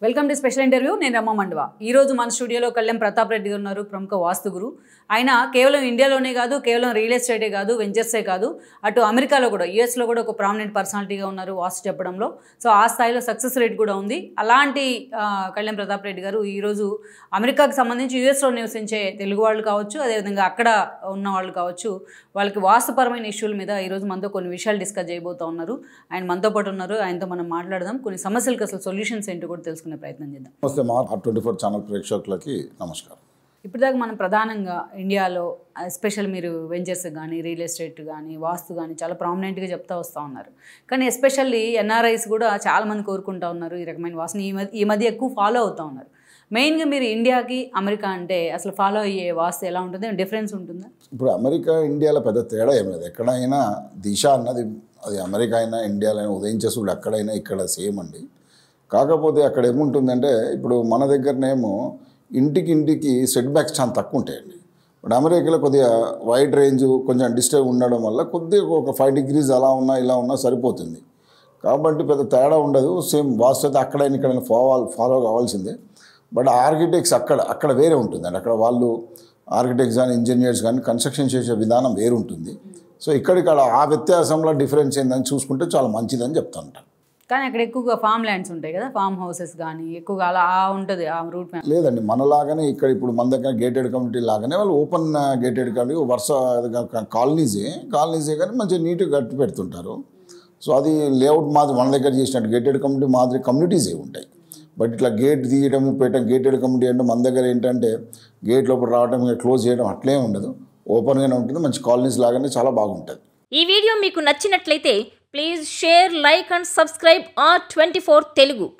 Welcome to special interview. నేను రమ్మ మండవ. ఈరోజు మన స్టూడియోలో కళ్యాణ్ ప్రతాప్ రెడ్డి ఉన్నారు, ప్రముఖ వాస్తు గురు. ఆయన కేవలం ఇండియాలోనే కాదు, కేవలం రియల్ ఎస్టేటే కాదు, వెంచర్సే కాదు, అటు అమెరికాలో కూడా, యూఎస్లో కూడా ఒక ప్రామినెంట్ పర్సనాలిటీగా ఉన్నారు వాస్తు చెప్పడంలో. సో ఆ స్థాయిలో సక్సెస్ రేట్ కూడా ఉంది. అలాంటి కళ్యాణ్ ప్రతాప్ రెడ్డి గారు ఈరోజు అమెరికాకు సంబంధించి యూఎస్లో నివసించే తెలుగు వాళ్ళు కావచ్చు, అదేవిధంగా అక్కడ ఉన్న వాళ్ళు కావచ్చు, వాళ్ళకి వాస్తుపరమైన ఇష్యూల మీద ఈరోజు మనతో కొన్ని విషయాలు డిస్కస్ చేయబోతూ ఉన్నారు. ఆయన మనతో పాటు ఉన్నారు. ఆయనతో మనం మాట్లాడదాం, కొన్ని సమస్యలకు అసలు సొల్యూషన్స్ ఏంటో కూడా తెలుసుకునే ప్రయత్నం చేద్దాం. నమస్తే మా R24 ఛానల్ ప్రేక్షకులకి నమస్కారం. ఇప్పటిదాకా మనం ప్రధానంగా ఇండియాలో ఎస్పెషల్ మీరు వెంచర్స్ కానీ, రియల్ ఎస్టేట్ కానీ, వాస్తు కానీ చాలా ప్రామినెంట్గా చెప్తూ వస్తూ ఉన్నారు. కానీ ఎస్పెషల్లీ ఎన్ఆర్ఐస్ కూడా చాలామంది కోరుకుంటూ ఉన్నారు ఈ రకమైన వాస్తుని. ఈ మధ్య ఎక్కువ ఫాలో అవుతూ ఉన్నారు. మెయిన్గా మీరు ఇండియాకి అమెరికా అంటే అసలు ఫాలో అయ్యే వాస్తు ఎలా ఉంటుంది, డిఫరెన్స్ ఉంటుందా? ఇప్పుడు అమెరికా ఇండియాలో పెద్ద తేడా ఏం లేదు. ఎక్కడైనా దిశ అన్నది అది అమెరికా అయినా ఇండియాలో అయినా ఉదయించే సూర్యుడు అక్కడైనా ఇక్కడ సేమ్ అండి. కాకపోతే అక్కడ ఏముంటుందంటే ఇప్పుడు మన దగ్గరనేమో ఇంటికి సెట్ బ్యాక్స్ చాలా తక్కువ ఉంటాయండి. ఇప్పుడు అమెరికాలో కొద్దిగా వైడ్ రేంజ్ కొంచెం డిస్టర్బ్ ఉండడం వల్ల కొద్దిగా ఒక 5 degrees అలా ఉన్నా ఇలా ఉన్నా సరిపోతుంది. కాబట్టి పెద్ద తేడా ఉండదు. సేమ్ వాస్తు అయితే అక్కడైనా ఇక్కడ ఫాలో కావాల్సిందే. బట్ ఆర్కిటెక్ట్స్ అక్కడ వేరే ఉంటుందండి. అక్కడ వాళ్ళు ఆర్కిటెక్ట్స్ కానీ ఇంజనీర్స్ కానీ కన్స్ట్రక్షన్ చేసే విధానం వేరు ఉంటుంది. సో ఇక్కడిక్కడ ఆ వ్యత్యాసంలో డిఫరెన్స్ ఏందని చూసుకుంటే చాలా మంచిదని చెప్తా ఉంటాను. కానీ అక్కడ ఎక్కువగా ఫామ్ ల్యాండ్స్ ఉంటాయి కదా, ఫామ్ హౌసెస్ కానీ ఎక్కువగా అలా ఉంటుంది ఆ రూట్ మ్యాప్. లేదండి, మనలాగానే ఇక్కడ ఇప్పుడు మన దగ్గర గేటెడ్ కమ్యూనిటీ లాగానే వాళ్ళు ఓపెన్ గేటెడ్ కమ్యూనిటీ వరుస కాలనీసే కానీ మంచిగా నీట్గా కట్టి పెడుతుంటారు. సో అది లేఅవుట్ మాదిరి మన దగ్గర చేసినట్టు గేటెడ్ కమ్యూనిటీ మాదిరి కమ్యూనిటీసే ఉంటాయి. బట్ ఇట్లా గేట్ తీయడం పెట్టడం గేటెడ్ కమ్యూనిటీ అంటే మన దగ్గర ఏంటంటే గేట్ లోపల రావడం క్లోజ్ చేయడం అట్లే ఉండదు, ఓపెన్గానే ఉంటుంది. మంచి కాలనీస్ లాగానే చాలా బాగుంటుంది. ఈ వీడియో మీకు నచ్చినట్లయితే please share, like and subscribe R24 Telugu.